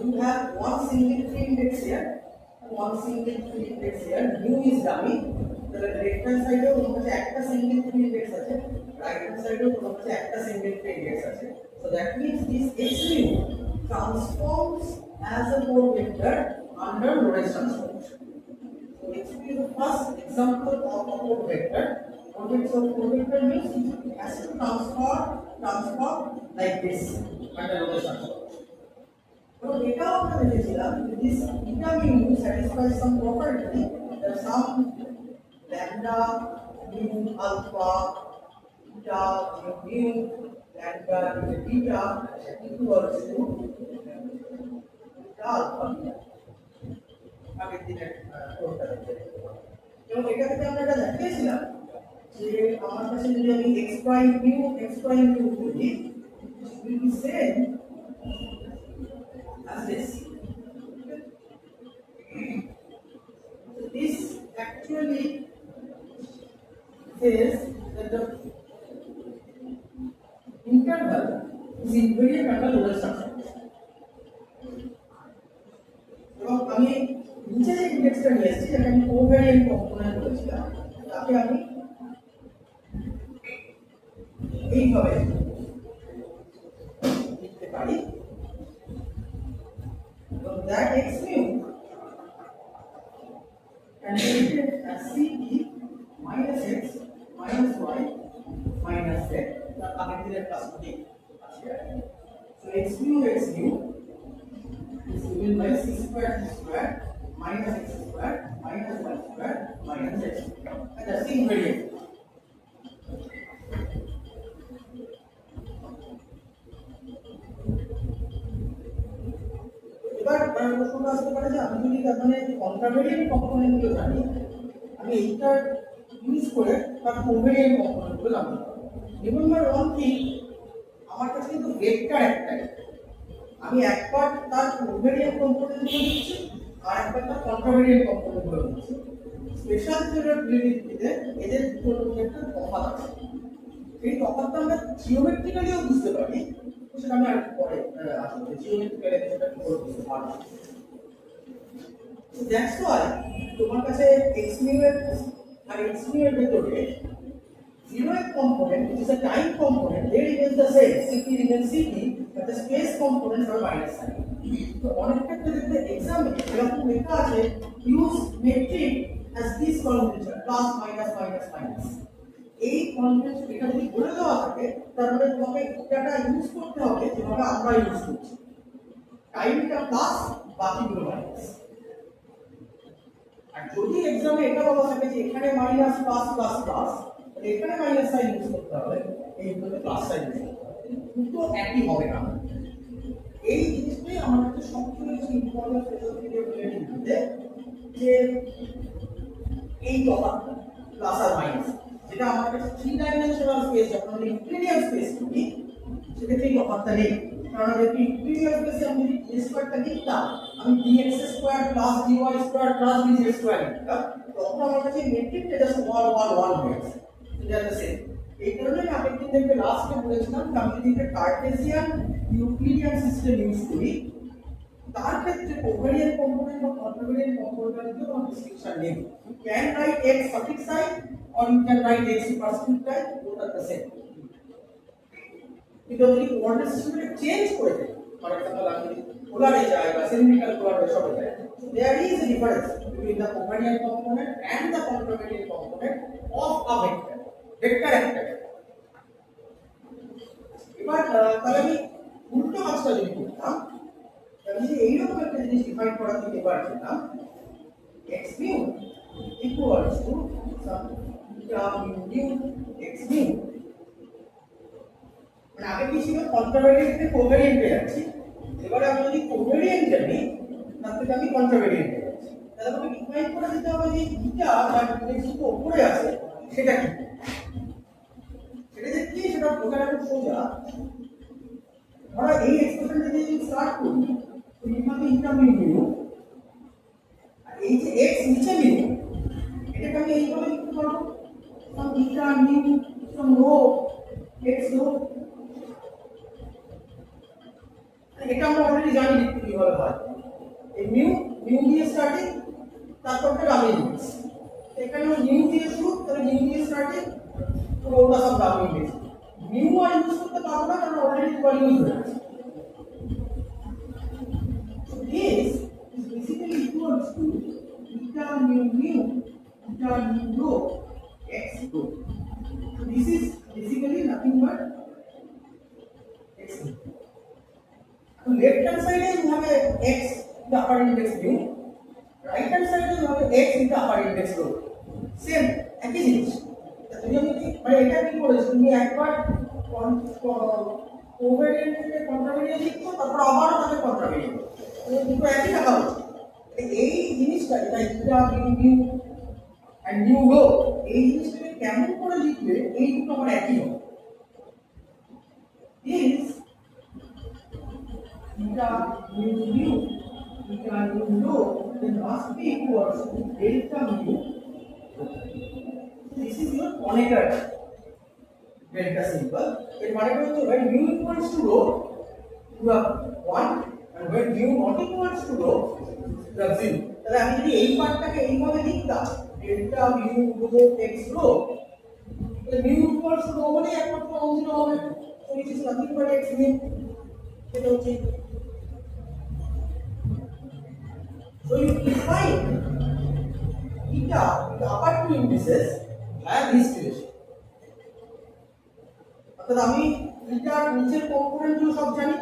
You have one single free index here, one single free index here. Mu is dummy. The left hand side of one একটা single free index আছে, right hand side of one একটা single free index আছে. So that means this x mu transforms as a code vector under Lorentz transform. So x mu is the first example of a code vector. So code vector means it has to transform like this under Lorentz transform. So data of the this eta mu satisfies some property that some lambda mu alpha eta mu lambda beta equals to eta alpha. আগে দিনের কোডটা দেখতে এবং এটা থেকে আমরা এটা দেখিয়েছিলাম যে আমার কাছে যদি আমি x prime mu করি will be same as this. So this actually says that the interval is invariant under Lorentz transform. এবং আমি নিচে যে ইন্ডেক্সটা নিয়ে এসেছি যেটা আমি কোভ্যারিয়েন্ট কম্পোনেন্ট বলেছিলাম তাকে আমি এইভাবে লিখতে পারি that x mu can be written as CE minus x minus y minus z. The connected plus so x mu is given by c square minus x square minus y square minus z square. And that's the invariant. এবার প্রশ্নটা আসতে পারে যে আমি যদি তার মানে কন্ট্রাভেরিয়েন্ট কম্পোনেন্টগুলো জানি আমি এইটা ইউজ করে তার কোভ্যারিয়েন্ট কম্পোনেন্টগুলো জানতে পারবো। রিমেম্বার ওয়ান থিং, আমার কাছে কিন্তু ভেক্টর একটাই, আমি একবার তার কোভ্যারিয়েন্ট কম্পোনেন্টগুলো দিচ্ছি আর একবার তার কন্ট্রাভেরিয়েন্ট কম্পোনেন্টগুলো দিচ্ছি। স্পেশাল থিওরিতে এদের দুটোর মধ্যে একটা তফাৎ আছে, এই তফাৎটা আমরা জিওমেট্রিক্যালিও বুঝতে পারি, সেটা আমি আর পরে আসলে জিওমেট্রিক্যালি সেটা কি করে বুঝতে পারবো। So that's why তোমার কাছে x mu এর আর x mu এর ভিতরে 0th component, which is a time component, they remain the same. Cp remains Cp, but the space component are minus sign. So অনেক ক্ষেত্রে দেখতে এক্সাম এরকম লেখা আছে use metric as this convention plus minus minus minus. এই convention এটা যদি বলে দেওয়া থাকে তাহলে তোমাকে এটা ইউজ করতে হবে যেভাবে আমরা ইউজ করছি টাইমটা প্লাস বাকিগুলো মাইনাস আর যদি এক্সামে এটা বলা থাকে যে এখানে মাইনাস প্লাস প্লাস প্লাস তাহলে এখানে মাইনাস সাইন ইউজ করতে হবে এই দুটোতে প্লাস সাইন ইউজ করতে হবে দুটো একই হবে না এই জিনিসটাই আমাদের সবচেয়ে বেশি ইম্পর্টেন্ট স্পেসিফিক রিলেটিভ যে এই তফাৎটা প্লাস আর মাইনাস যেটা আমার কাছে 3 ডাইমেনশনাল স্পেস যখন আমরা ইউক্লিডিয়ান স্পেস করি সেক্ষেত্রে এই তফাৎটা নেই কারণ আমরা ইউক্লিডিয়ান স্পেসে আমি যদি a স্কয়ারটা লিখতাম আমি dx square plus dy square plus dz square লিখতাম তখন আমার কাছে মেট্রিকটা জাস্ট 1 1 1 হয়ে যাচ্ছে এটা দ্য সেম এই কারণে আমি কিন্তু লাস্টে বলেছিলাম যে আমি যদি একটা কার্টেসিয়ান ইউক্লিডিয়ান সিস্টেম ইউজ করি তার ক্ষেত্রে কোভারিয়ান কম্পোনেন্ট বা কন্ট্রাভেরিয়ান কম্পোনেন্টের জন্য কোনো ডিসটিংশন নেই you can write x suffix I or you can write x superscript I both are the same কিন্তু যদি কোঅর্ডিনেট সিস্টেমকে চেঞ্জ করে দেয় ফর এক্সাম্পল আমি পোলারে যাই বা সিলিন্ড্রিক্যাল পোলারে সবে যাই there is a difference between the covariant component and the contravariant component of a vector একটা এবার তাহলে আমি উল্টো কাজটা যদি করতাম তাহলে এইরকম একটা জিনিস ডিফাইন করা দিতে পারছিলাম x mu equals to some eta mu x mu মানে আগে কি ছিল কন্ট্রাভেরিয়েন্ট থেকে কোভেরিয়েন্টে যাচ্ছি এবারে আমি যদি কোভেরিয়েন্ট জানি তার থেকে আমি কন্ট্রাভেরিয়েন্টে যাচ্ছি তাহলে আমাকে ডিফাইন করে দিতে হবে যে এটা যার ডিরেকশন উপরে আছে সেটা কি সেটা যে কি সেটা বোঝানো খুব সোজা আমরা এই এক্সপ্রেশনটা দিয়ে স্টার্ট করি তো লিখতে ইটা মিউ মিউ আর এই যে x নিচে মিউ এটাকে আমি এইভাবে লিখতে পারবো সম ইটা মিউ সম রো x রো এটা আমরা অলরেডি জানি লিখতে কিভাবে হয় এই মিউ মিউ দিয়ে স্টার্টিং তারপর একটা ডাবল ইনভার্স এখানে মিউ দিয়ে শুরু তাহলে মিউ দিয়ে স্টার্টিং পুরো ওটা সব ডাবল ইনভার্স মিউ আর ইউজ করতে পারবো না কারণ অলরেডি দুবার ইউজ হয়ে গেছে this is basically equals to eta mu mu eta mu rho x rho so this is basically nothing but x rho so left hand side is you have x the upper index mu right hand side is you have x in the upper index rho same একই জিনিস তুমি আমি মানে এটা কি করেছো তুমি একবার কোভেরিয়েন্ট থেকে কন্ট্রাভেরিয়েন্ট লিখছো তারপর আবার তাকে কন্ট্রাভেরিয়েন্ট দুটো একই টাকা হচ্ছে এই জিনিসটা এটা ইটা মিউ এন্ড নিউ রো এই জিনিসটাকে কেমন করে লিখবে এই দুটো আমার একই হবে is eta mu eta mu rho then must be equals to delta mu this is your Kronecker delta symbol এর মানে হচ্ছে when mu equals to rho you have 1 and when mu not equals to rho you have 0 তাহলে আমি যদি এই পার্টটাকে এইভাবে লিখতাম delta mu rho x rho তাহলে mu equals to rho মানে একমাত্র অংশ হবে so it is nothing but x mu এটা হচ্ছে so you define eta the upper two indices have this relation অর্থাৎ আমি এটার নিচের কম্পোনেন্টগুলো সব জানি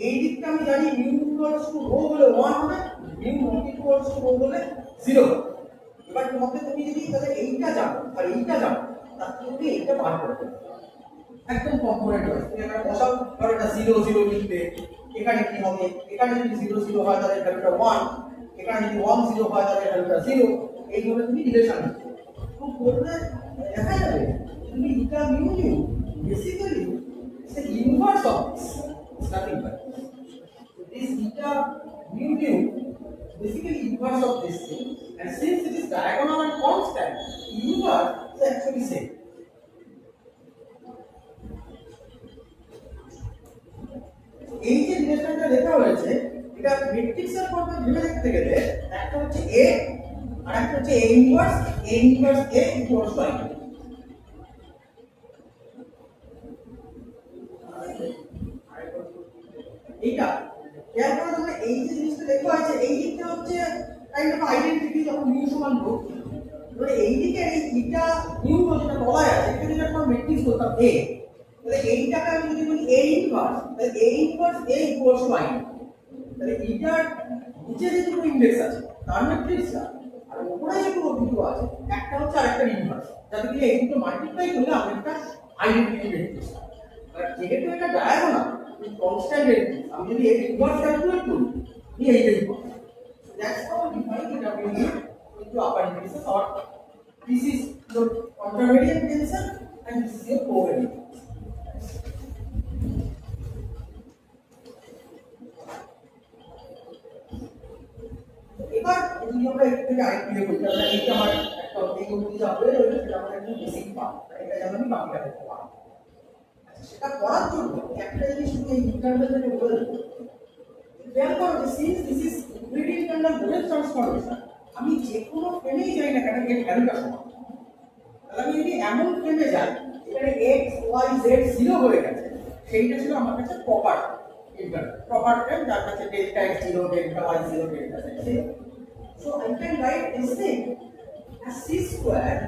এই দিকটা আমি জানি মিউ ইকুয়ালস টু রো হলে 1 হবে mu not equals to rho হলে 0 এবার তোমাকে তুমি যদি তাহলে এইটা জানো আর এইটা জানো তাহলে তুমি এইটা বার করতে একদম কম্পোনেন্ট হয় তুমি এখানে বসাও ধরো এটা 0 0 লিখবে এখানে কি হবে এখানে যদি 0 0 হয় তাহলে ভ্যালুটা 1 এখানে যদি 1 0 হয় তাহলে ভ্যালুটা 0 এইভাবে তুমি রিলেশন লিখবে খুব বলতে দেখা যাবে তুমি এটা mu mu basically it's the inverse of this it's nothing but so this eta mu mu basically inverse of this thing and since it is diagonal and constant inverse is actually same এই যে রিলেশনটা লেখা হয়েছে এটা ম্যাট্রিক্সের ফর্মে ভেবে দেখতে গেলে একটা হচ্ছে a আর একটা হচ্ছে a inverse a A inverse A equals to I. এইটা এরপর আমরা এই যে জিনিসটা দেখো আছে এই দিকটা হচ্ছে কাইন্ড অফ আইডেন্টিটি যখন মিউ সমান রো মানে এই দিকে এই ইটা মিউ যেটা বলা আছে এটা যদি আমরা ম্যাট্রিক্স করতাম A তাহলে এইটাকে আমি যদি বলি A ইনভার্স তাহলে A inverse A equals to I তাহলে ইটার নিচে যে দুটো ইনডেক্স আছে তার ম্যাট্রিক্সটা আর উপরে যে দুটো আছে একটা হচ্ছে আরেকটা ইনভার্স যাতে কি এই দুটো মাল্টিপ্লাই করলে আমরা একটা আইডেন্টিটি ম্যাট্রিক্স আর যেহেতু এটা ডায়াগোনাল constant রেডিয়াস আমি যদি এর ইনভার্স ক্যালকুলেট করি এইটাই পাবো that's how we define the W into upper indices or this is the contravariant tensor and this is your covariant এবার যদি আমরা একটু আইডিয়া করি তাহলে এটা আমার একটা এই অবধি যাবে সেটা আমার একটা বেসিক পার্ট এটা যেন আমি বাকিটা করতে পারবো সেটা করার জন্য একটা জিনিস শুধু এই ইন্টারভেলে বলে খেয়াল করো যে since this is equivalent internal voltage transformation আমি যে কোনো ফ্রেমেই যাই না কেন এর ভ্যালুটা সমান তাহলে আমি যদি এমন ফ্রেমে যাই এখানে x y z 0 হয়ে গেছে সেইটা ছিল আমার কাছে প্রপার প্রপার ফ্রেম যার কাছে delta x 0 delta y 0 delta z 0 so I can write this thing as c square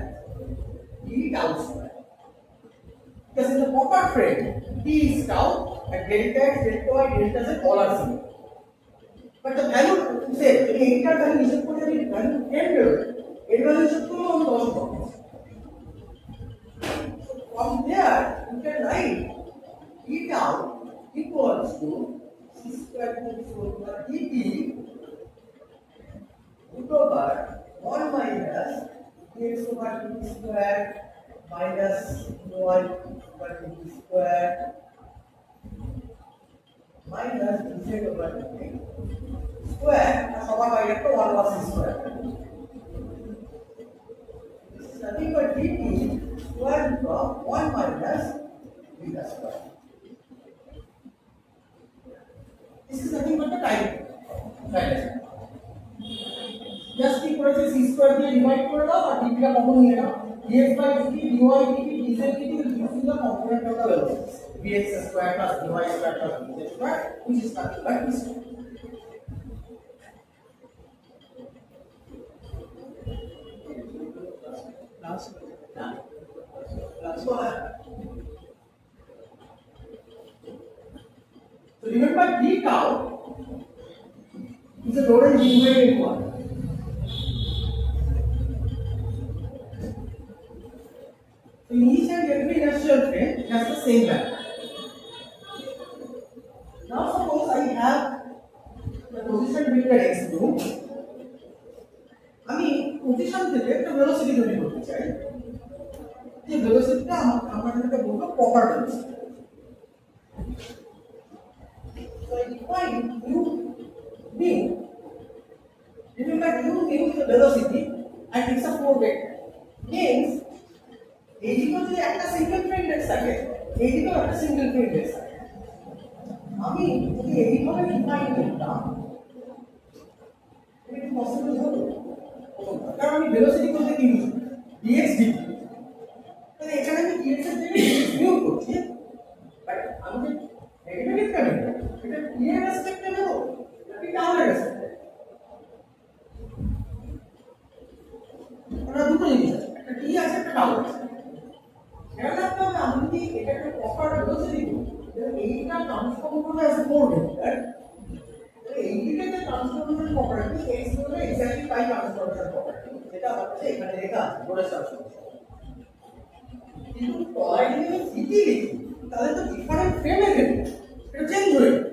d tau square because in the proper frame t is tau and delta x delta y delta z all are zero but the value say the inter value is equal to the value 10 এর value is equal to 10 so from there you can write t tau equals to c square over dt root over 1 minus x over dt square minus y over dt square minus z over dt square সবার বাইরে একটা 1 plus square this is nothing but dt square root of 1 minus beta square this is nothing but the time dilation just কি করেছে c square দিয়ে divide করে দাও আর dt টা common নিয়ে নাও dx by dt dy dt dz dt will give you the component of the velocities bx square plus dy square plus dz square which is nothing but this last one so remember d tau is a Lorentz invariant one in each and every inertial frame it has the same value now suppose I have the position vector x two আমি position থেকে একটা velocity তৈরি করতে চাই যে ভেলোসিটিটা আমরা যেটা বলবো proper velocity so I define u mu remember u mu is the velocity and it's a 4 vector means এই দিকে যদি একটা সিঙ্গেল ফ্রেম ইন্ডেক্স থাকে এই দিকেও একটা সিঙ্গেল ফ্রেম ইন্ডেক্স থাকে আমি যদি এইভাবে ডিফাইন করতাম এটা কি পসিবল হবে কারণ আমি ভেলোসিটি বলতে কি বুঝি dx dt তাহলে এখানে আমি dx এর জায়গায় dx বিয়োগ করছি বাট আমি যে নেগেটিভ কারেন্ট এটা t এর রেসপেক্টে নেব নাকি tau এর রেসপেক্টে ওটা দুটো জিনিস আছে একটা t আছে একটা tau আছে খেয়াল রাখতে হবে আমি যদি এটা একটা প্রপার ভেলোসিটি এইটা ট্রান্সফর্ম করলে অ্যাজ এ 4 ভেক্টর এই দিকে যে ট্রান্সফরমেশন প্রপার্টি x হলো এক্স্যাক্টলি পাই ট্রান্সফরমেশন প্রপার্টি যেটা আমার কাছে এখানে লেখা আছে লোরেন্টজ ট্রান্সফরমেশন কিন্তু টলাইড যদি সিটি লিখি তাহলে তো ডিফারেন্ট ফ্রেমে গেলে এটা চেঞ্জ হয়ে যাবে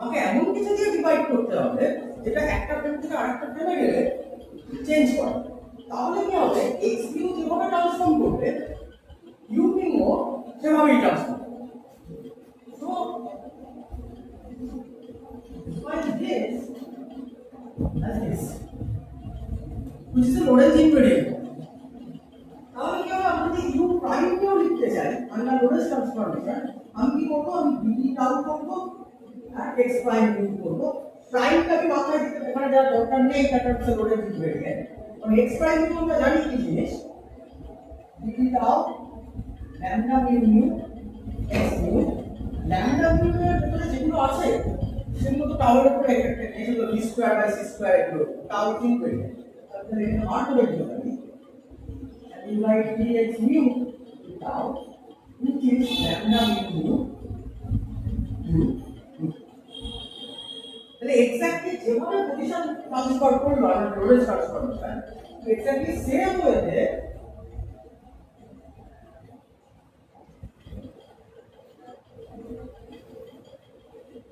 আমাকে এমন কিছু দিয়ে ডিভাইড করতে হবে যেটা একটা ফ্রেম থেকে আরেকটা ফ্রেমে গেলে চেঞ্জ করে তাহলে কি হবে x কিউ যেভাবে ট্রান্সফর্ম করবে u কিউ সেভাবেই transform so find this as this which is a Lorentz invariant তাহলে কি হবে আমরা যদি u prime কেও লিখতে চাই আমরা Lorentz ট্রান্সফরমেশন আমি কি করব আমি dt tau করব আর x prime ইউজ করব প্রাইমটা আমি মাথায় দিতে এখানে যা দরকার নেই এটা হচ্ছে Lorentz invariant x prime mu আমরা জানি কি জিনিস ডিগ্রি দাও lambda mu x mu lambda mu এর ভিতরে যেগুলো আছে সেগুলো তো টাউয়ের উপরে এফেক্টেড এগুলো v square by c square এগুলো টাউ ঠিক হয়ে যায় তাহলে এখানে নট হবে কি হবে dy dx mu tau which is lambda mu তাহলে এক্স্যাক্টলি যেভাবে পজিশন ট্রান্সফার করলো আর রোলেজ ট্রান্সফার করলো এক্স্যাক্টলি সেম ওয়েতে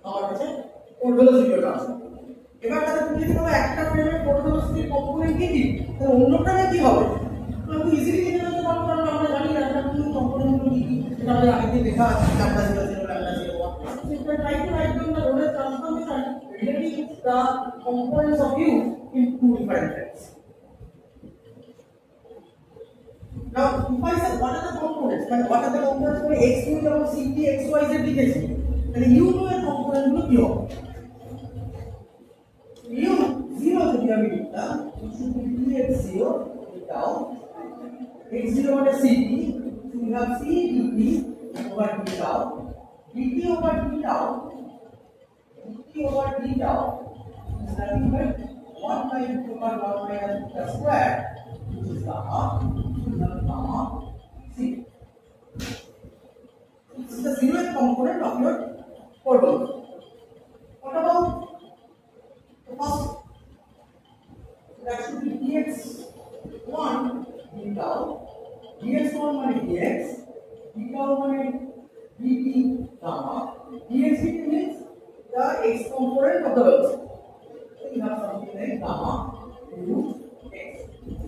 আমার কাছে পোর্ট ভেলোসিটি ট্রান্সফার এবার তাহলে তুমি যদি বলো একটা ফ্রেমের পোর্ট ভেলোসিটির কম্পোনেন্ট কি কি তাহলে অন্য ফ্রেমে কি হবে তুমি ইজিলি জেনে নিতে পারো কারণ আমরা জানি একটা কম্পোনেন্টগুলো কি কি এটা আমাদের আগে দিয়ে লেখা আছে lambda 0 lambda 0 so if I try to write down the Rhodes transformation relating the components of U in two different frames. Now, if I say what are the components? What are the components for x mu এবং c t x y z লিখেছি তাহলে u এর component গুলো কি হবে u 0 যদি আমি লিখতাম dx0 লিখতাম x0 মানে ct so we have c dt over d tau dt over d tau over d tau is nothing but 1 by 2 over 1 minus the square which is gamma c. This is the zeroth component of your portal. What about the first? That should be dx1 d tau dx1 minus dx d tau minus dt gamma dx dt means the x component of the velocity. So you have something like gamma u x.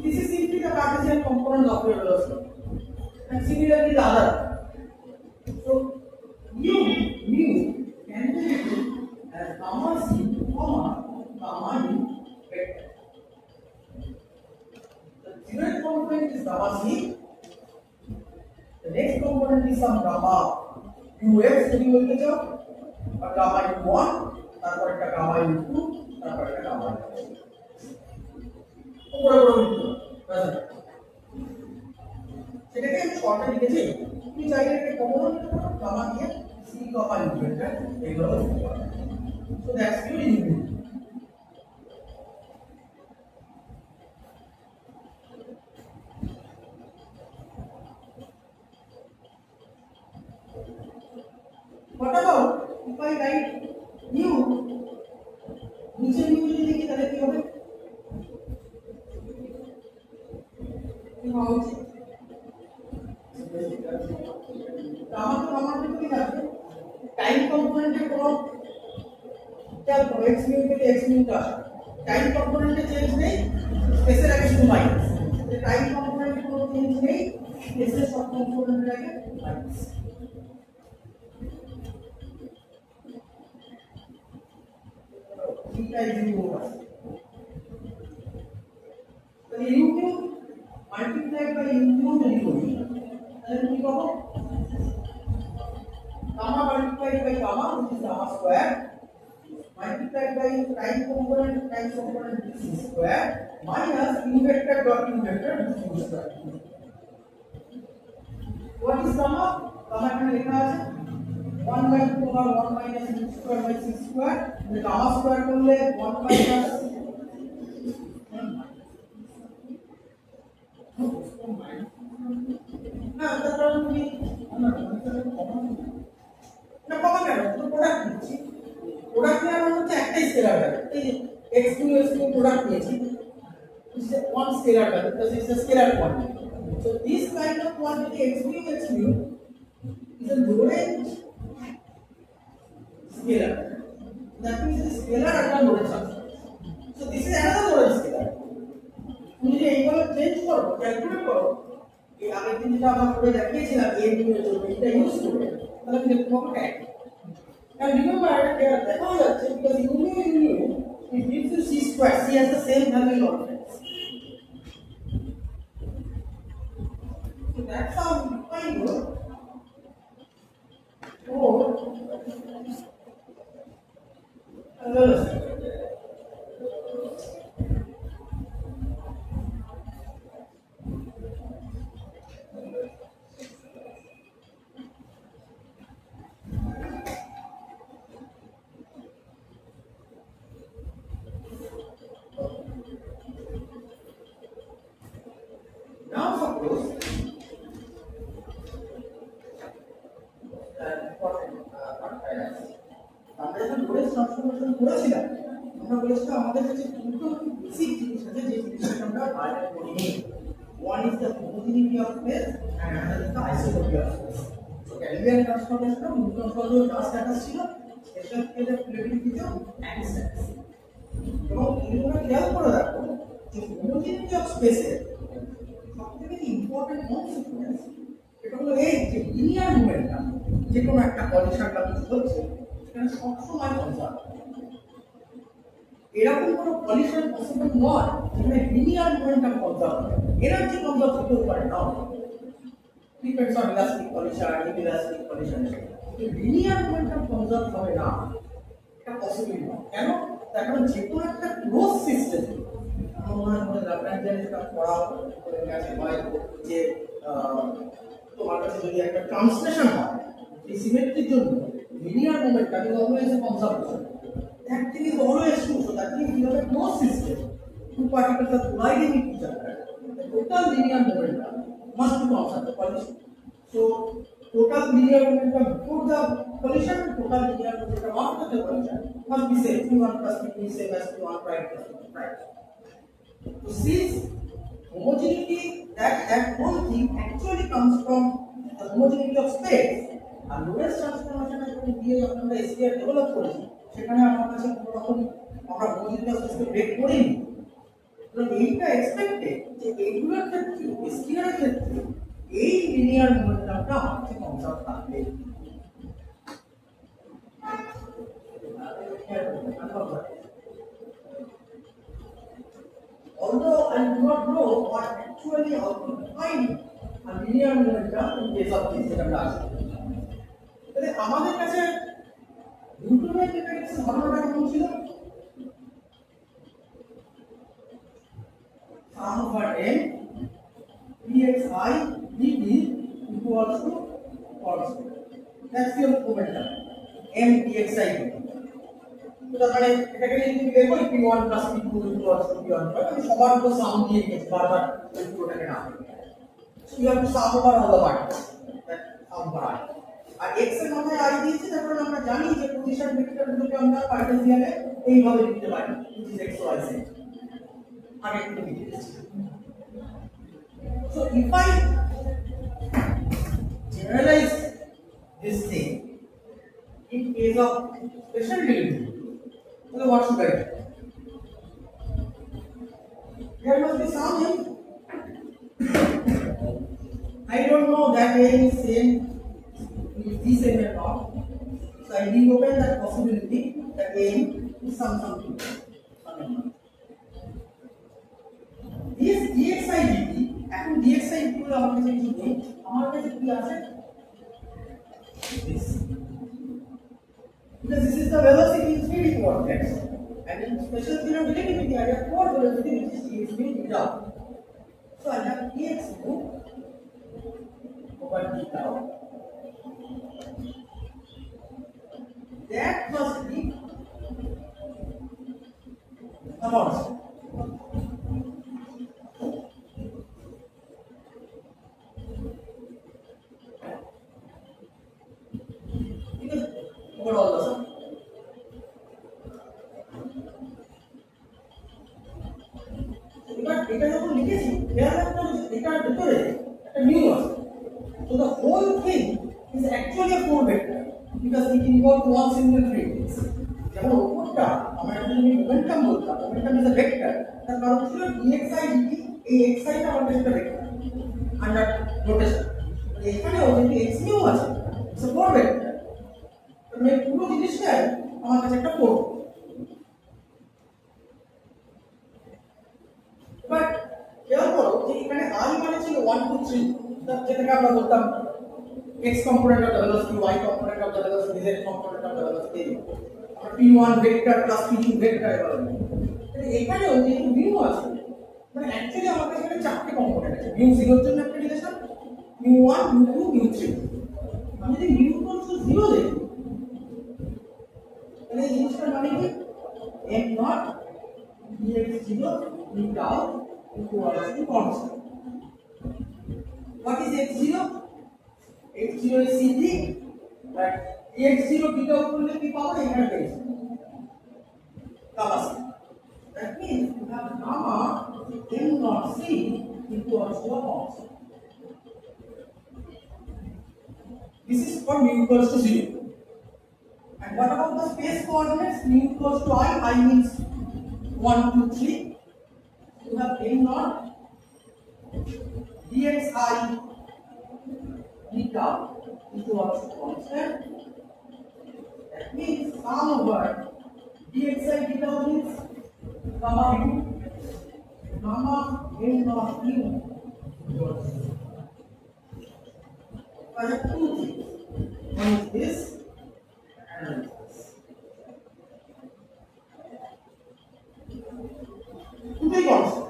This is simply the Cartesian component of your velocity. And similarly the other. So mu can be written as gamma c gamma u vector. The zeroth component is gamma c. The next component is some gamma ux যদি বলতে চাও আর gamma u1 তারপর একটা gamma u2 তারপর একটা gamma উপরে উপরে লিখতে সেটাকে আমি শর্টে লিখেছি তুমি চাইলে একটা কমন গামা দিয়ে c গামা u ভেক্টর এগুলো লিখতে পারো so that's your input What about if I write u নিচে u যদি লিখি তাহলে কি হবে গামা কি আছে টাইম কম্পোনেন্টের কোনো খেয়াল করো x mu থেকে x mu টা টাইম কম্পোনেন্টে চেঞ্জ নেই স্পেসের আগে শুধু মাইনাস টাইম কম্পোনেন্টে কোনো চেঞ্জ নেই স্পেসের সব কম্পোনেন্টের আগে minus theta is u over so u cube multiplied by u cube যদি করি তাহলে কি পাবো gamma multiplied by gamma which is gamma square multiplied by time component which is square minus u vector dot u vector which is u square what is gamma এখানে লেখা আছে 1 by 2 over 1 minus u square by 6 square the gamma square করলে 1 minus না তাহলে তুমি না common কেন তো প্রোডাক্ট নিচ্ছি প্রোডাক্ট নেওয়ার মানে হচ্ছে একটাই স্কেলার ভ্যালু এই x two s two product নিয়েছি is one scalar value because it's a scalar quantity so this kind of quantity x mu is a Lorentz scalar that means the scalar under Lorentz transform so this is another Lorentz scalar তুমি যদি এইভাবে change করো calculate করো এই আগের দিন যেটা আমরা করে দেখিয়েছিলাম a mu এর জন্য এটা ইউজ করে তাহলে তুমি দেখতে পাবো এক and remember here দেখা যাচ্ছে because u mu it gives you c square c has the same value in Lorentz so that's how we find your velocity close. আমরা যখন লোরেন্স ট্রান্সফরমেশন করেছিলাম আমরা বলেছিলাম আমাদের কাছে দুটো বেসিক জিনিস আছে যে জিনিসটা আমরা বাইরে করিনি। One is the homogeneity of space and another is the isotropy of space. So Galilean transformation of Newton's law just status ছিল, special case of relativity ছিল anti-status. এবং তোমরা খেয়াল করে রাখো যে homogeneity of space এর সবথেকে ইম্পর্টেন্ট কনসিকুয়েন্স এটা হলো এই যে লিনিয়ার মোমেন্টাম যে কোনো একটা কন্ডিশন বা কিছু হচ্ছে সেখানে সবসময় কনজার্ভ। এরকম কোনো কন্ডিশন পসিবল নয় যেখানে লিনিয়ার মোমেন্টাম কনজার্ভ হবে। এনার্জি কনজার্ভ হতে পারে না, depends on elastic condition, inelastic condition. Linear momentum conserve হবে না, এটা পসিবল নয়। কেন? তার কারণ যে কোনো একটা ক্লোজ সিস্টেম আমার মনে ল্যাপ্লাসিয়ান যেটা পড়া করে গেছে হয় যে তোমার কাছে যদি একটা ট্রান্সলেশন হয় এই সিমেট্রির জন্য linear momentum is always a conservation. That thing is always true. So that means you have a closed system. Two particles are colliding with each other. The total linear momentum must be constant. The collision. So total linear momentum before the collision, total linear momentum after the collision must be same. Q1 plus Q2 is same as Q1 prime plus Q2 prime. So since homogeneity, that whole thing actually comes from the homogeneity of space. And Lorentz transformation is going to be a SPR develop করেছি সেখানে আমার কাছে কোনো রকম আমরা homogeneity of স্পেসকে break করিনি। তো এইটা এক্সপেক্টেড যে এইগুলোর ক্ষেত্রে এসটিআর ক্ষেত্রে এই লিনিয়ার মোমেন্টামটা আমার কাছে কনজার্ভ থাকবে। Although I do not know what actually how to define a linear momentum in case of this setup. তাহলে আমাদের কাছে নিউটনের মেকানিক্সের ধারণাটা কেমন ছিল? Sum over m dxi dt equals to constant. That's your momentum. M dxi dt. তো তাহলে এটাকে যদি লিখবো p1 plus p2 equals to p1 আমি সবার উপর সাম দিয়ে দিয়েছি বারবার এই পুরোটাকে না। So you have to sum over all the parts. That sum over I. R x এর মাথায় i দিয়েছি তারপর আমরা জানি যে পজিশন ভেক্টরগুলোকে আমরা কার্টেসিয়ানে এইভাবে লিখতে পারি which is x y z আগে একটু লিখে দিয়েছি। So if I generalize this thing in case of special derivative, then what should I do? There must be some m. I don't know that m is same with this m or not. So I leave open that possibility that m is something. This dxi dt, এখন dxi dt আমার কাছে কি নেই, আমার কাছে কি আছে? This. Because this is the velocity in 3D coordinates. And in special theory of relativity, I have 4 velocity which is being without. So I have dx over d tau. That must be a constant. Because over all the sum. এটা যখন লিখেছি এর একটা এটার ভিতরে একটা new আছে। So the whole thing is actually a 4 vector because it involves one single field. যেমন উপরটা আমরা যদি মোমেন্টাম বলতাম, মোমেন্টাম ইজ আ ভেক্টর, তার কারণ ছিল dxi dt, এই xi টা আমাদের একটা ভেক্টর আন্ডার রোটেশন। এখানেও যদি x নিউ আছে ইটস আ 4 ভেক্টর, মানে পুরো জিনিসটাই আমার কাছে একটা 4। বাট খেয়াল করো যে এখানে i মানে ছিল 1 2 3, যেটাকে আমরা বলতাম x component of the velocity, y component of the velocity, z component of the velocity, p1 vector plus p2 vector এভাবে। এখানেও যেহেতু মিউ আছে মানে অ্যাকচুয়ালি আমার কাছে এখানে চারটে কম্পোনেন্ট আছে। মিউ 0 এর জন্য একটা রিলেশন, মিউ 1 মিউ 2 মিউ 3। আমি যদি মিউ ইকুয়ালস টু 0 দেখি তাহলে এই জিনিসটার মানে কি m not dx 0 d tau equals to constant. What is x0? x0 is c3, but x0 beta করলে কি পাবো এখানে পেয়েছি gamma c. That means you have gamma m not c equals to a constant. This is for mu equals to 0. And what about the space coordinates? Mu equals to I means 1, 2, 3. You have m naught dxi beta equals to constant. That means sum over dxi beta means gamma m naught mu equals to. I have two things. One is this and this. Two constant.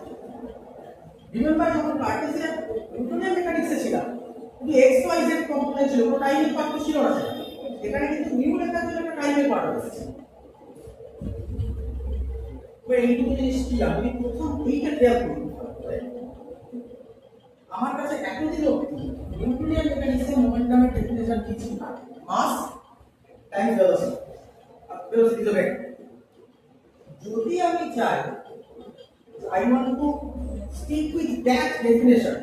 Remember যখন Cartesian নিউটনের মেকানিক্সে ছিলাম কিন্তু x Y Z component ছিল কোনো টাইমের part ছিল না এখানে কিন্তু নিউ লেখার জন্য একটা টাইমের পার্ট আছে এবার এইটুকু জিনিস কি আমি প্রথম এইটা খেয়াল করি আমার কাছে এতদিন অবধি নিউটনিয়ান মেকানিক্সে মোমেন্টামের ডেফিনেশন কি ছিল mass time velocity velocity is vector যদি আমি চাই I want to stick with that definition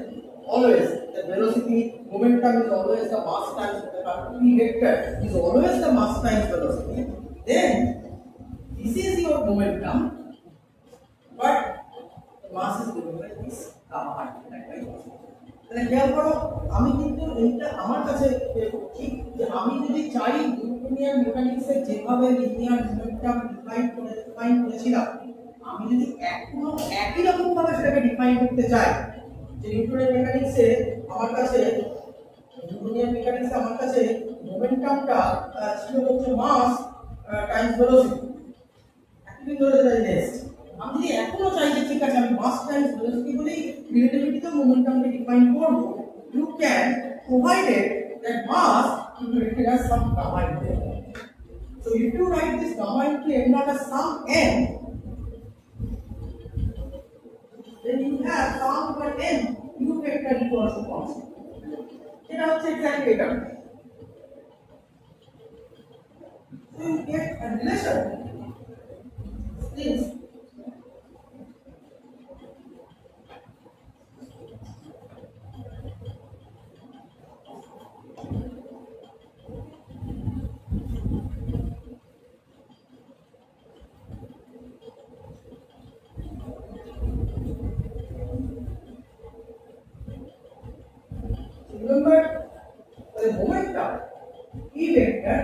always. The velocity momentum is always the mass times the P vector is always the mass times velocity. Then this is your momentum, but the mass is given by this gamma multiplied by this. তাহলে খেয়াল করো আমি কিন্তু এইটা আমার কাছে ঠিক যে আমি যদি চাই নিউটনিয়ান মেকানিক্সে যেভাবে লিনিয়ার মোমেন্টাম ডিফাইন করেছিলাম আমি যদি এখনো একই রকম ভাবে সেটাকে ডিফাইন করতে চাই যে নিউটনের মেকানিক্সে আমার কাছে মোমেন্টামটা ছিল হচ্ছে মাস টাইমস ভেলোসিটি একদিন ধরে যাই নেক্সট আমি যদি এখনো চাই যে ঠিক আছে আমি মাস টাইমস ভেলোসিটি বলেই রিলেটিভিটিতে মোমেন্টামকে ডিফাইন করব you can provided that mass will be written as some gamma into m. So if you write this gamma into m not as some n, then you have sum over n u vector equals to constant. It also exactly it. So you get a relation. This remember the momentum E vector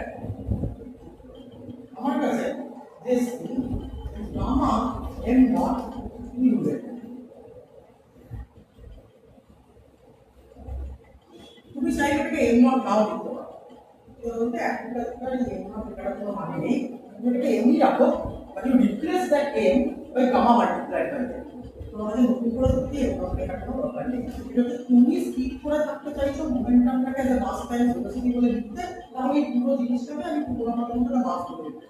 আমার কাছে this thing is gamma m naught u vector তুমি চাইলে এটাকে m naught নাও লিখতে পারো বলতে একটা m naught এটার কোনো মানে নেই তুমি এটাকে m ই রাখো but you replace that m by gamma multiplied by that তোমাদের নতুন করে সত্যি এটা কোনো দরকার নেই এটা তুমি স্কিপ করে থাকতে চাইছো মোমেন্টামটাকে যে মাস টাইম ভেলোসিটি বলে লিখতে তাহলে এই পুরো জিনিসটাকে আমি পুরো মোমেন্টামটা মাস করে লিখতে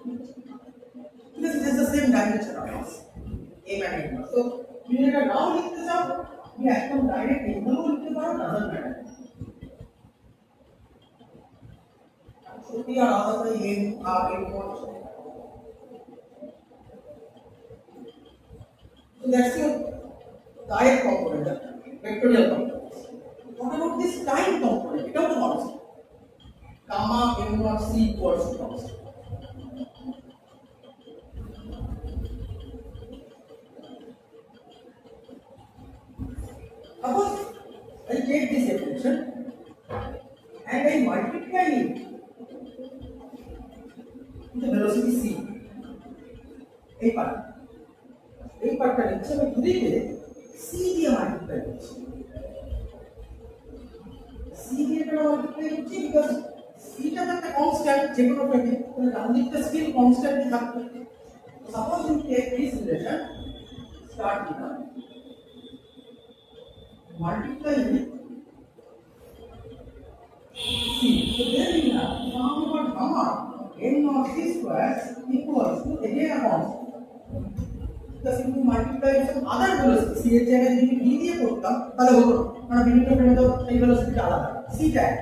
because it is the same dimension of mass m and n so তুমি এটা নাও লিখতে চাও তুমি একদম ডাইরেক্ট এগুলো লিখতে পারো ডাজন্ট ম্যাটার সত্যি আর আলাদা m R m so that's your direct component, vectorial component. What about this time component? It also constant. Gamma m naught c equals to constant. Suppose I take this equation and I multiply it with the velocity c. এই পার্টটা নিচ্ছে আমি দুদিকে C দিয়ে multiply করছি C দিয়ে এটা multiply করছি বিকজ সিটা একটা কনস্ট্যান্ট যে কোনো ফ্রেমে তাহলে ডান দিকটা স্টিল কনস্ট্যান্টই থাকবে suppose you take this relation start দিলাম multiply with C so then we have sum over gamma n naught c square equals to again a constant because if you multiply with some other velocity, c এর জায়গায় যদি v দিয়ে করতাম তাহলে হতো না, কারণ বিভিন্ন ফ্রেমে তো এই ভেলোসিটিটা আলাদা c tag.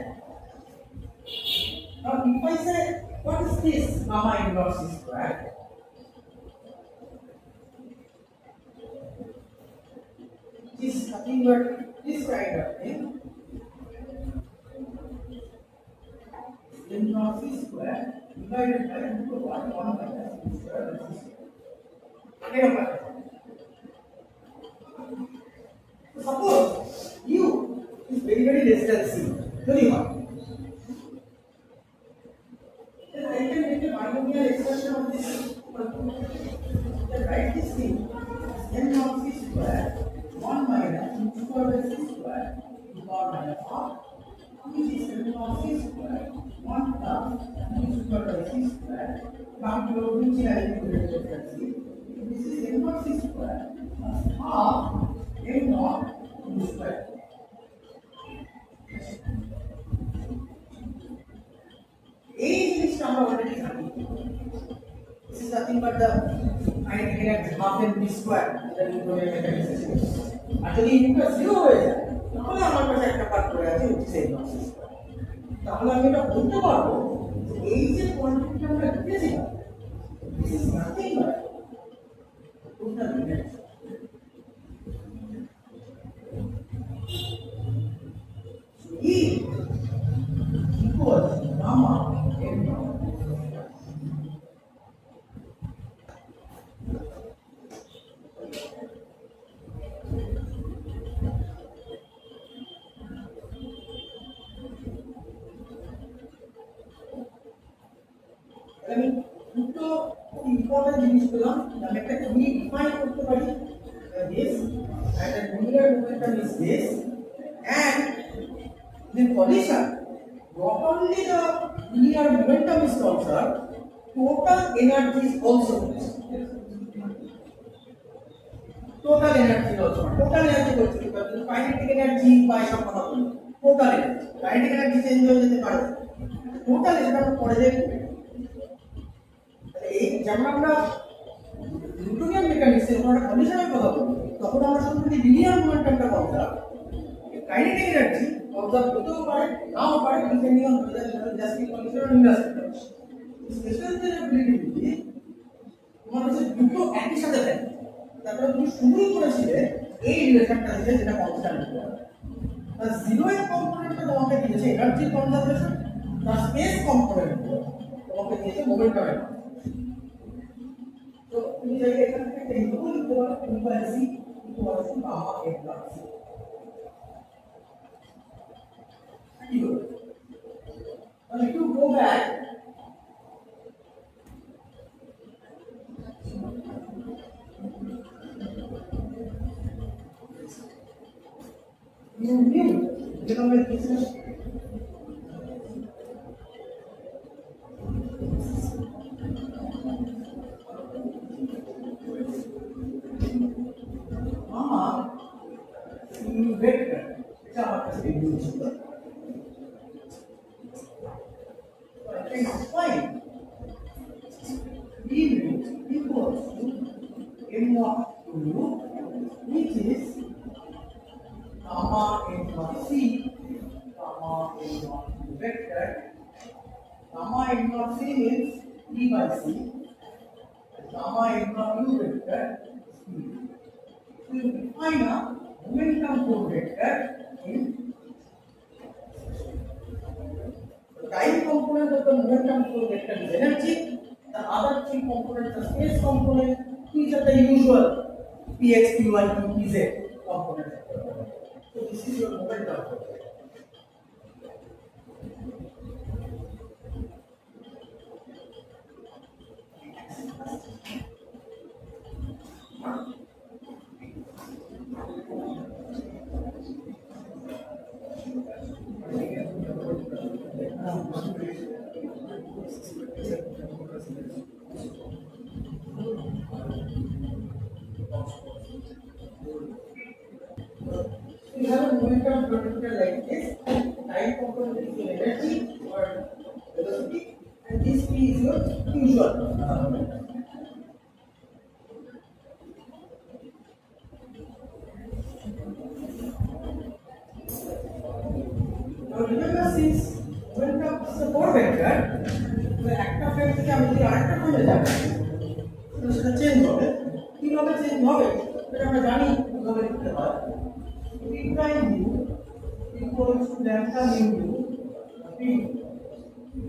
Now if I say what is this gamma inverse c square, is nothing but this kind of thing, m naught c square divided by 1 minus c square. Suppose u is very less than c, very much. Then I can make a binomial expression of this. Then write this thing m naught c square 1 minus c square by c square to the power minus half, which is m naught c square 1 plus c square by c square. Now to which I will difference. This is m naught c square plus half m naught c square. A is number already happy. This is nothing but the kinetic energy half m v square. That is the mechanics. Actually, if you zero হয়ে যায় তাহলে আমার কাছে একটা part পড়ে আছে which is m naught c square. তাহলে আমি এটা বলতে পারবো যে এই যে কোয়ান্টিটিটা আমরা লিখেছিলাম, this is nothing but total energy. So E equals gamma m naught. I mean, দুটো ইম্পর্টেন্ট জিনিস পেলাম, আমি একটা কি ডিফাইন করতে পারি this, and the linear momentum is this, and the collision, not only the linear momentum is conserved, total energy is also conserved. Total energy also, total energy বলছি কিন্তু kinetic energy বা সব কথা বলি, total energy, kinetic energy change হয়ে যেতে পারে, total এটা আমরা পরে দেখব। এই যেমন আমরা নিউটনিয়ান মেকানিক্সে যখন একটা কন্ডিশনের কথা বলি তখন আমরা শুধু যদি লিনিয়ার মোমেন্টামটা কনজার্ভ, কাইনেটিক এনার্জি কনজার্ভ হতেও পারে নাও পারে, depending on whether elastic condition or industrial condition. Special জেনারেবিলিটি তোমার কাছে দুটো একই সাথে থাকে, তারপরে তুমি শুরু করেছিলে এই রিলেশনটা দিয়ে যেটা কনস্ট্যান্ট হবে, তার জিরো এর কম্পোনেন্টটা তোমাকে দিয়েছে এনার্জি কনজারভেশন, তার স্পেস কম্পোনেন্ট তোমাকে দিয়েছে মোমেন্টামের। তো তুমি চাইলে এখান থেকে equal equal equals C equals to gamma A plus C. And if you go back, you knew genomic business. Vector, এটা আমার কাছে ইউজ ছিল। I can find B equals to m naught to u, which is gamma m naught c, gamma m naught vector. Gamma m naught c means E by c, gamma m naught u vector c. So you define a momentum code vector in the time component of the momentum code vector is energy, the other three components are space component, these are the usual px, py, pz components. So this is your momentum code vector. We have a momentum potential like this, time component is your energy or velocity, and this P is your usual momentum. remember since momentum is a 4 vector, the একটা frame থেকে আমি যদি আরেকটা ফ্রেমে যাব সেটা change হবে। কিভাবে চেঞ্জ হবে সেটা আমরা জানি কিভাবে লিখতে হয়। p prime u equals to lambda mu u p।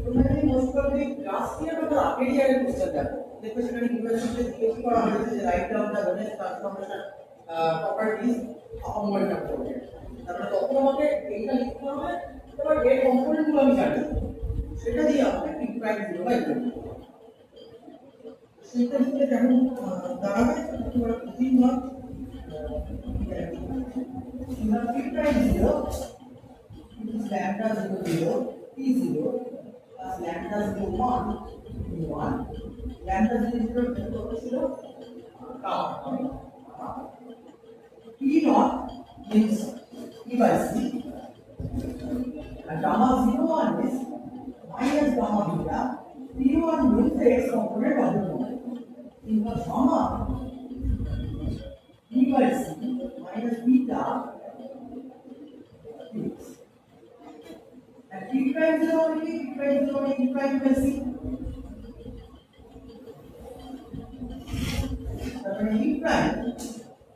তোমরা যদি মোস্ট প্রবলি ক্লাস নিয়ে আমাদের আগের ইয়ারের কোশ্চেন দেখো, দেখো সেখানে ইউনিভার্সিটিতে জিজ্ঞেস করা হয়েছে যে right down the Lorentz transformation properties of momentum product. তারপরে তখন আমাকে এইটা লিখতে হবে, এবার এর কম্পোনেন্টগুলো আমি জানি, সেটা দিয়ে আমাকে p প্রাইম 0 বাই 2 সেটা লিখতে কেমন দাঁড়াবে তোমরা প্রতিদিন না p prime 0 is lambda 0 0 p 0 plus lambda 0 1 p 1 lambda 0 0 ছিল p naught means p by c and gamma 0 1 is minus gamma beta p1 means the x component of the moment in the gamma p by c minus beta x and p prime 0 only p prime 0 only p prime by c then p prime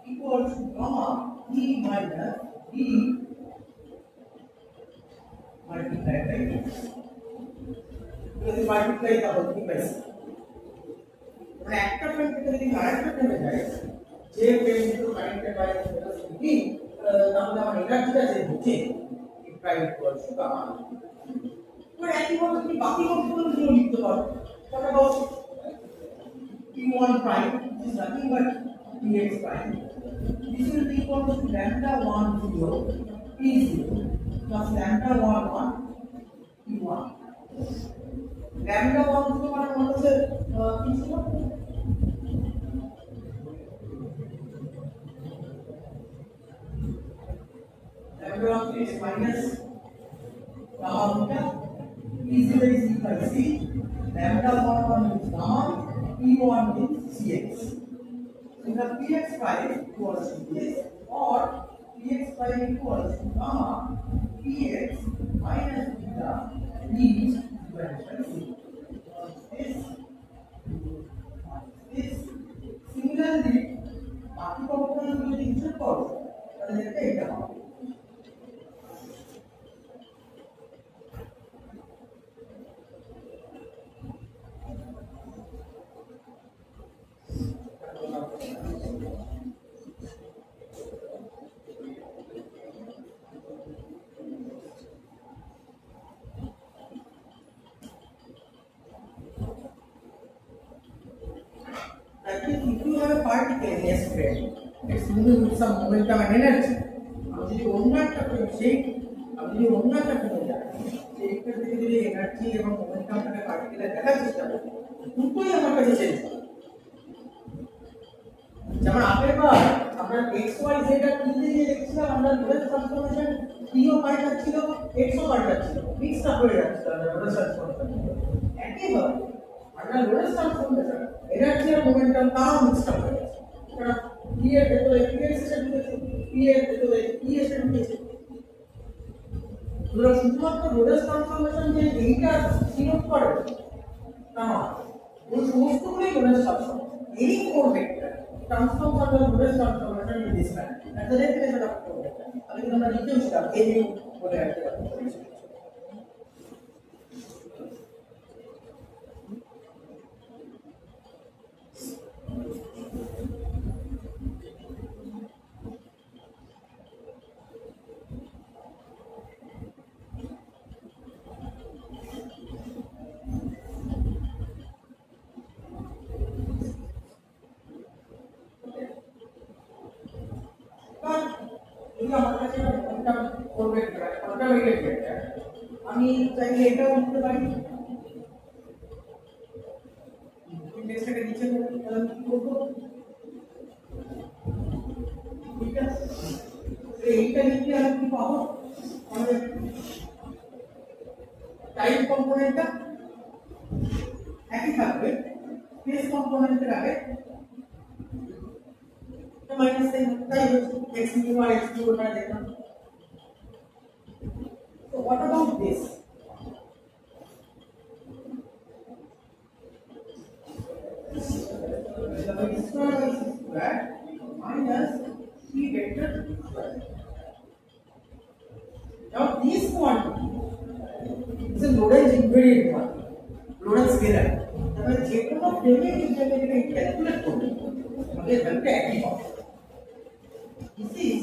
equals to gamma e minus d multiplied by x যদি multiply করো কি পাইছি মানে একটা frame থেকে যদি আরেকটা ফ্রেমে যায় যে ফ্রেম দুটো কানেক্টেড বাই ভেলোসিটি তাহলে আমার এনার্জিটা যে হচ্ছে প্রাইম ইকুয়াল টু গামা। এবার একই ভাবে তুমি বাকি কম্পোনেন্টগুলো লিখতে পারো। তাহলে দাও p1 prime is nothing but px prime. This will be equal to lambda 1 0 p0 plus lambda 1 1 p1. lambda 1 0 মানে কত আছে কি ছিল lambda 1 is minus gamma beta p0 is equal to c lambda 1 1 is gamma p1 is cx. So the px prime equals to this or px prime equals to gamma px minus beta d this similarly বাকি কম্পোনেন্টগুলো যদি হিসাব করো তাহলে এটা হবে if you have a particle in a sphere, it's moving with some momentum and energy. আমি যদি অন্য একটা ফ্রেমে যাই সেইটা থেকে যদি এনার্জি এবং মোমেন্টামটাকে পার্টিকেলে দেখার চেষ্টা করি দুটোই আমার কাছে চেঞ্জ হবে। যেমন আগের বার আমরা x y z আর t দিয়ে দেখছিলাম আমরা লোরেস্ট ট্রান্সফরমেশন t ও পাল্টাচ্ছিল x ও পাল্টাচ্ছিল মিক্সড আপ হয়ে যাচ্ছিল আমরা লোরেস্ট ট্রান্সফরমেশন একইভাবে আমরা লোরেস্ট ট্রান্সফরমেশন এনার্জি আর মোমেন্টাম তাও মিক্সড আপ হয়ে যাচ্ছে কারণ p এর ভেতরে p এসে ঢুকেছে p এর ভেতরে e এসে ঢুকেছে। তোমরা শুধুমাত্র লোরেস্ট ট্রান্সফরমেশন যে এইটা সিনোট করে না ওই সমস্তগুলোই লোরেস্ট ট্রান্সফরমেশন এই ফোর ভেক্টর ট্রান্সফর্ম করলে Lorentz transformation in this man at the definition of four vector আমি তোমরা লিখেছিলাম এই বলে রাখতে পারবো। আমি চাইলে এটাও লিখতে পারি ইন্ডেক্সটাকে নিচে করবো ঠিক আছে। এইটা লিখলে আমি কি পাবো আমাদের টাইম কম্পোনেন্টটা একই থাকবে স্পেস কম্পোনেন্টের আগে মাইনাস তাই x নিউ আর x নিউ ওটা দেখলাম। So what about this. The square is square minus p vector square. Now this quantity is a Lorentz invariant quantity, Lorentz scalar. তাহলে যে কোনো ফ্রেমে যদি আমি এটাকে ক্যালকুলেট করি আমাদের ভ্যালুটা একই হবে। This is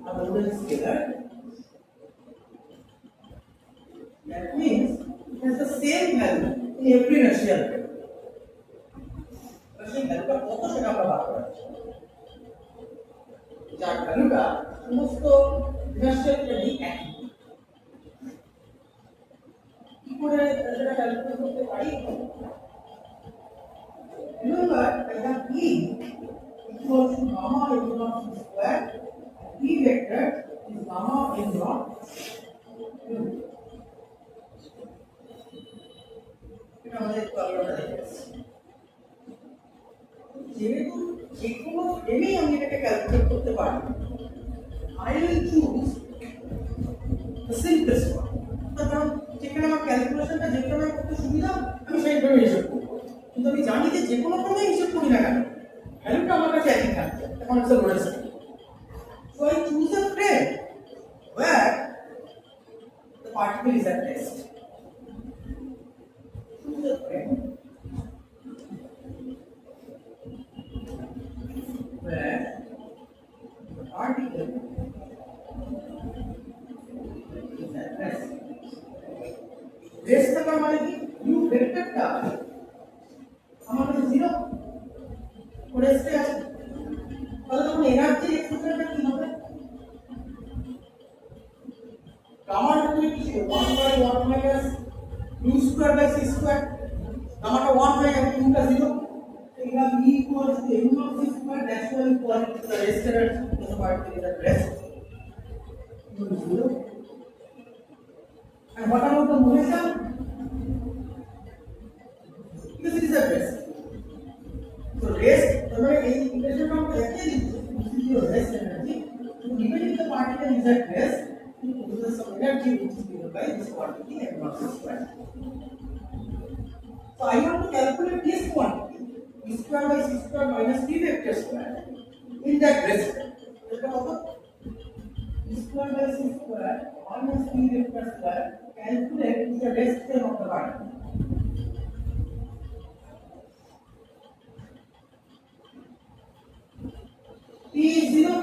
a Lorentz scalar. That means it has the same value in every inertial frame. সেই ভ্যালুটা কত সেটা আমরা বার করা যার ভ্যালুটা সমস্ত ইনার্শিয়াল ফ্রেমই একই। কি করে সেটা ক্যালকুলেট করতে পারি? Remember that E equals to gamma m naught square. E vector is gamma m naught. এটা আমাদের ফর্মুলাটা দেখেছি। যেহেতু যে কোনো ফ্রেমেই আমি এটাকে ক্যালকুলেট করতে পারি, I will choose the simplest one. কারণ যেখানে আমার ক্যালকুলেশনটা যেখানে করতে সুবিধা আমি সেইভাবে হিসাব করব। কিন্তু আমি জানি যে যে কোনো ক্রমে হিসাব করি না কেন ভ্যালুটা আমার কাছে একই থাকবে। এখন একটা Lorentz scalar. So I choose a frame where the particle is at rest. Choose a frame where the particle is at rest. Rest থাকা মানে কি? U ভেক্টরটা আমার কাছে 0 রেস্টে আছে। তাহলে তখন এনার্জির এক্সপ্রেশনটা কি হবে? গামাটা কি ছিল? 1/1 minus u square by c square. গামাটা 1 হয়ে গেল, u টা 0। এটা v equals to m of c square. That's why we call it the rest energy. The particle is at rest. u is 0. And what about the momentum? Because it is at rest. So rest, তাহলে এই ইকুয়েশনটা আমরা দেখে দিচ্ছি this is your rest energy. So even if the particle is at rest, it possesses some energy which is given by this quantity m naught square. So I want to calculate this quantity v square by c square minus p vector square in that rest. এটা কত? v square by c square minus p vector square calculate the rest frame of the particle. P is 0.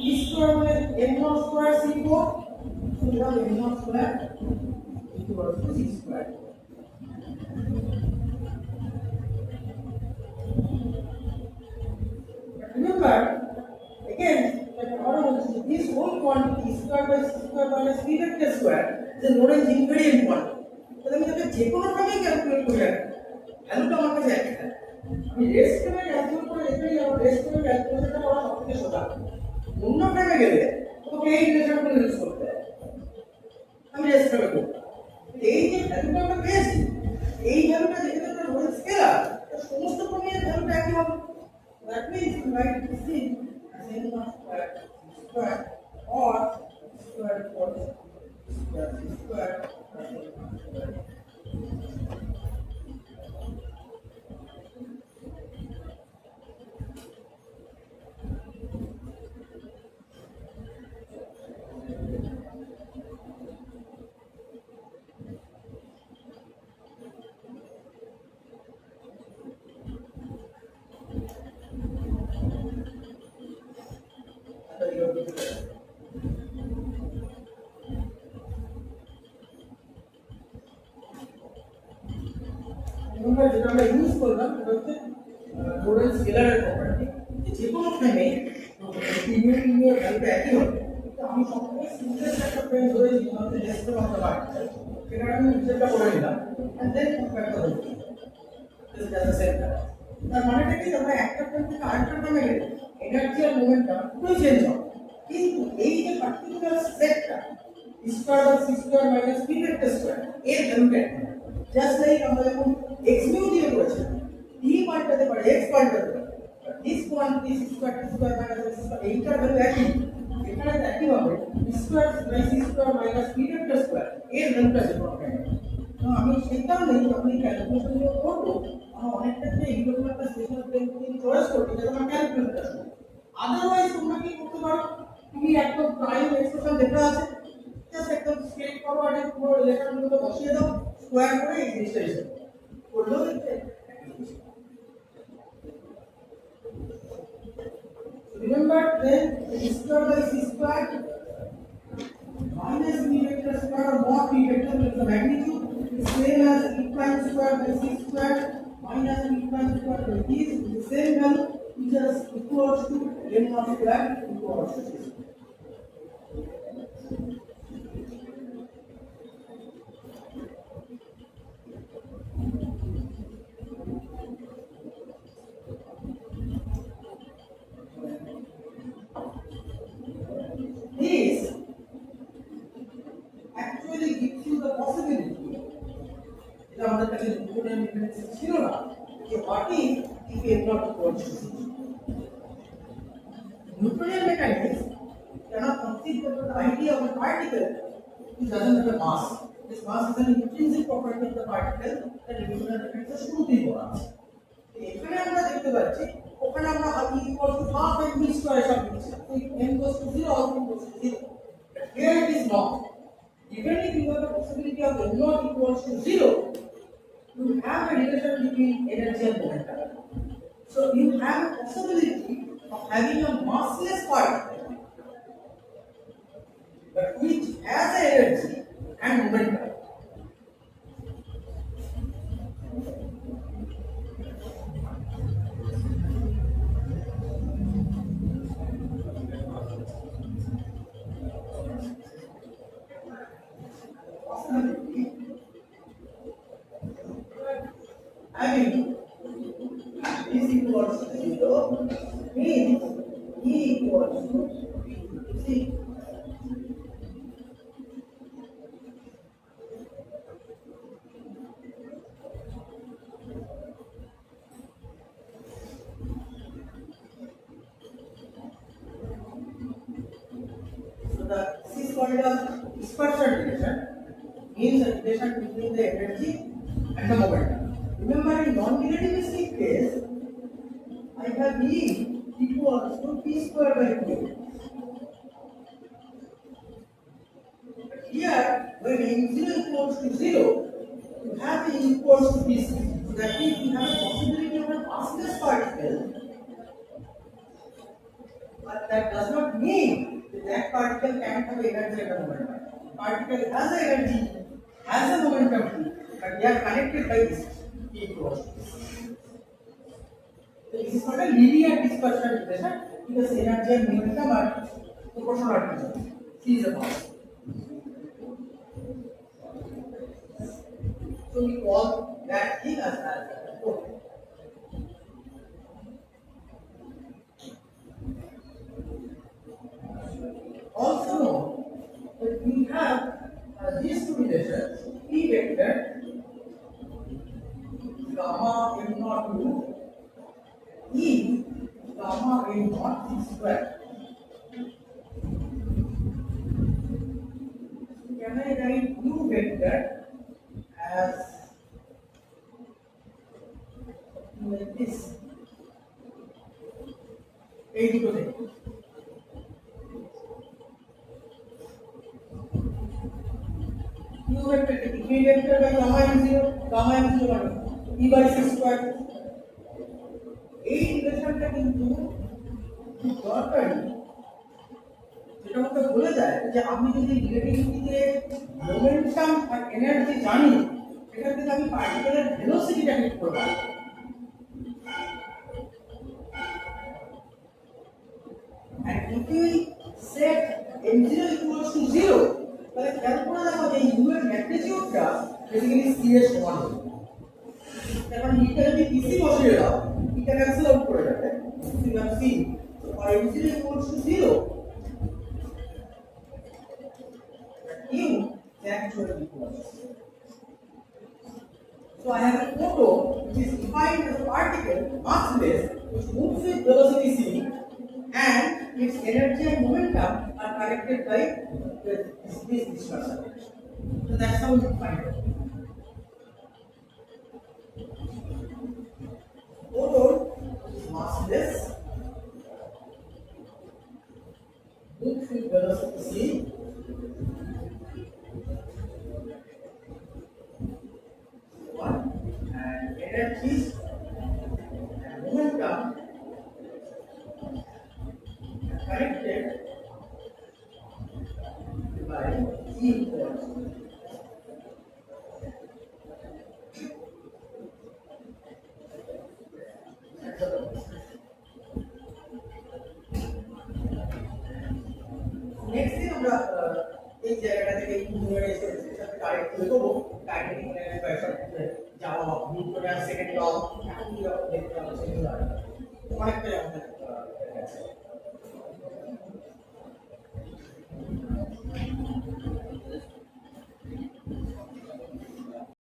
E square minus m naught square c4. So we have m naught square equals to c square. But remember, again, that order is this whole quantity e square by c square minus p vector square is a Lorentz invariant quantity. তাহলে আমি তাকে যে কোনো ভাবেই calculate করে রাখি, ভ্যালুটা আমার কাছে একই থাকে। আমি রেস্ট ফ্রেমে ক্যালকুলেট করে রেখেই আমার রেস্ট ফ্রেমে ক্যালকুলেশনটা করা সবথেকে সোজা। অন্য ফ্রেমে গেলে তোমাকে এই রিলেশনগুলো ইউজ করতে হবে। আমি রেস্ট ফ্রেমে করব। এই যে ভ্যালুটা আমরা পেয়েছি, এই ভ্যালুটা যেহেতু একটা Lorentz scalar, সমস্ত ক্রমের ভ্যালুটা একই হবে। That means we write this in as m naught square square or square equals square square plus m naught square. আমরা যেটা আমরা ইউজ করলাম সেটা হচ্ছে Lorentz scalar প্রপার্টি। যে কোনো ফ্রেমে পিরিয়ড ভ্যালুটা একই হবে। তো আমি সবসময় সিম্পলেস্ট একটা ফ্রেম ধরে নিতে চেষ্টা করতে পারি। সেটা আমি হিসেবটা করে নিলাম and then compare the whole thing. This is the same thing. তার মানেটা কি? আমরা একটা ফ্রেম থেকে আরেকটা ফ্রেমে গেলে এনার্জি আর মোমেন্টাম পুরো চেঞ্জ হবে। কিন্তু এই যে পার্টিকুলার সেটটা e square by c square minus p vector square এর ভ্যালুটা জাস্ট লাইক আমরা যখন x mu দিয়ে করেছিলাম, p পাল্টাতে পারে, x পাল্টাতে পারে। This quantity is square minus x square এইটার ভ্যালু একই। এখানে একই হবে square by C square minus P vector square এর ভ্যালুটা যে কোনো তো আমি সেই কারণে যখন এই ক্যালকুলেশন গুলো করবো আমার অনেক ক্ষেত্রে এইরকম একটা স্পেশাল টেকনিক চয়েস করবো যাতে আমার ক্যালকুলেশনটা শুনে আদারওয়াইজ তোমরা কি করতে পারো তুমি একদম প্রাইম এক্সপ্রেশন যেটা আছে জাস্ট একদম স্ট্রেট ফরওয়ার্ড এর পুরো রিলেশনগুলো বসিয়ে দাও স্কয়ার করে এই জিনিসটা এসে করলেও দেখতে remember then a square by c square minus b vector square or mod b vector with the magnitude is same as e prime square by c square minus b prime square by d is the same value which is equals to m of square equals to c. This actually gives you the possibility এটা আমাদের কাছে নিউটনের mechanics ছিল না যে what if m not equals to c. Newtonian mechanics cannot conceive of the idea of a particle which doesn't have a mass. This mass is an intrinsic property of the particle that Newtonian mechanics শুরুতেই বলা আছে। এখানে আমরা দেখতে পাচ্ছি ওখানে আমরা e equals to half mv square সব লিখছি so if m goes to 0 all goes to 0 but here it is not. Even if you have the possibility of m not equals to 0 you have a relation between energy and momentum. So you have a possibility of having a massless particle but which has energy and momentum. Having is equals to 0 means E equals to C. So the C is called as dispersion relation, means the relation between the energy and the momentum. Remember in non-relativistic case, I have E equals to p square by 2. But here, when m0 equals to 0, you have E equals to p square. So that means you have a possibility of a massless particle, but that does not mean that that particle can't have energy and a momentum. Particle has a energy, has a momentum, but they are connected by this E equals to. So this is not a linear dispersion relation because energy and momentum are proportional to each other. C is a mass. So we call that thing as force. Also know that we have these two relations P vector gamma m naught u E gamma m naught c square. Can I write u vector as like this? এই দুটো থেকে u vector থেকে v vector by gamma m0 মানে e by c square. এই রিলেশনটা কিন্তু খুব দরকারি, যেটা আমাকে বলে দেয় যে আমি যদি রিলেটিভিটিতে মোমেন্টাম আর এনার্জি জানি সেখান থেকে আমি পার্টিকেলের ভেলোসিটিটা ঠিক করব। And if we set m0 equals to 0 তাহলে খেয়াল করে দেখো যে u এর ম্যাগনিটিউডটা বেসিক্যালি c এর সমান হবে। এখন এটা যদি pc বসিয়ে দাও এটা ক্যান্সেল আউট করে যাবে, you have c. So for m0 equals to 0 u is actually equals. So I have a photon which is defined as a particle massless which moves with velocity c and its energy and momentum connected by this dispersion. So that's how you find it. Photon is massless, moves with velocity c, one, and energies and momentum are connected by e equals. Next thing আমরা এই জায়গাটা থেকে numerical সাথে connect করে দেবো kinetic energy যাওয়া নিউটনের second law এখন কি দেখতে পাচ্ছি অনেকটা